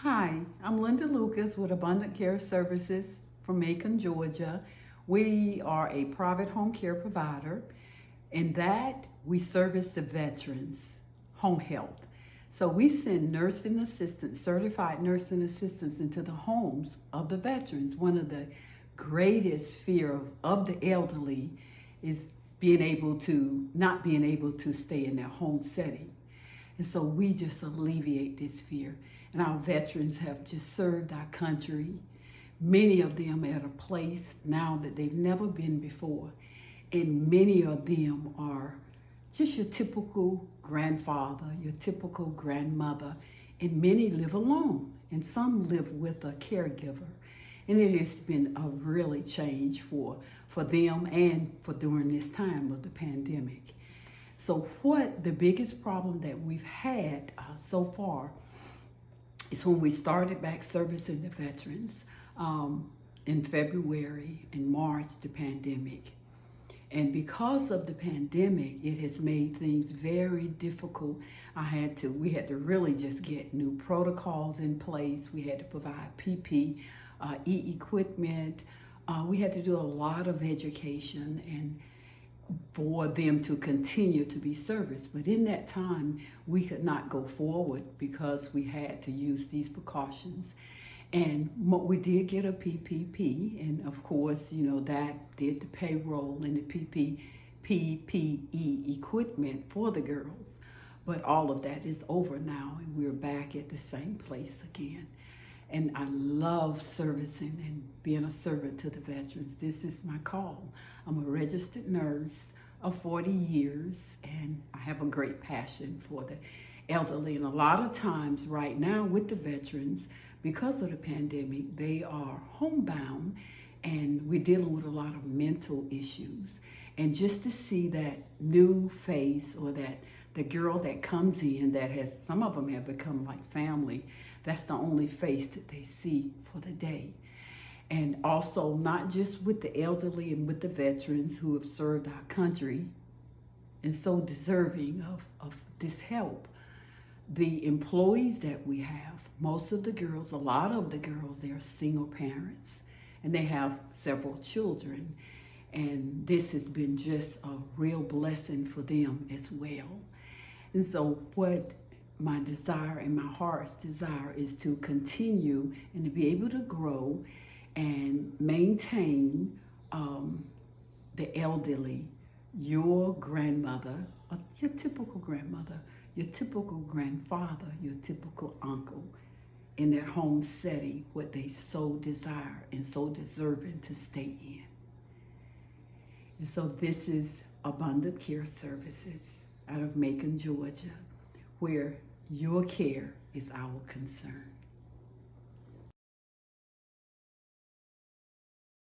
Hi, I'm Linda Lucas with Abundant Care Services from Macon, Georgia. We are a private home care provider. In that, we service the veterans, home health. So we send nursing assistants, certified nursing assistants into the homes of the veterans. One of the greatest fear of the elderly is not being able to stay in their home setting. And so we just alleviate this fear. And our veterans have just served our country, many of them at a place now that they've never been before. And many of them are just your typical grandfather, your typical grandmother, and many live alone, and some live with a caregiver. And it has been a really change for them and for during this time of the pandemic. So what the biggest problem that we've had so far is when we started back servicing the veterans in February and March, the pandemic. And because of the pandemic, it has made things very difficult. We had to really just get new protocols in place. We had to provide PPE equipment. We had to do a lot of education and for them to continue to be serviced. But in that time, we could not go forward because we had to use these precautions. And we did get a PPP, and of course, that did the payroll and the PPE equipment for the girls. But all of that is over now, and we're back at the same place again. And I love servicing and being a servant to the veterans. This is my call. I'm a registered nurse of 40 years, and I have a great passion for the elderly. And a lot of times right now with the veterans, because of the pandemic, they are homebound, and we're dealing with a lot of mental issues. And just to see that new face, or that the girl that comes in some of them have become like family, that's the only face that they see for the day. And also not just with the elderly and with the veterans who have served our country and so deserving of this help. The employees that we have, a lot of the girls, they're single parents and they have several children. And this has been just a real blessing for them as well. And so what my desire and my heart's desire is to continue and to be able to grow and maintain the elderly, your grandmother, your typical grandmother, your typical grandfather, your typical uncle in their home setting, what they so desire and so deserving to stay in. And so this is Abundant Care Services out of Macon, Georgia, where your care is our concern.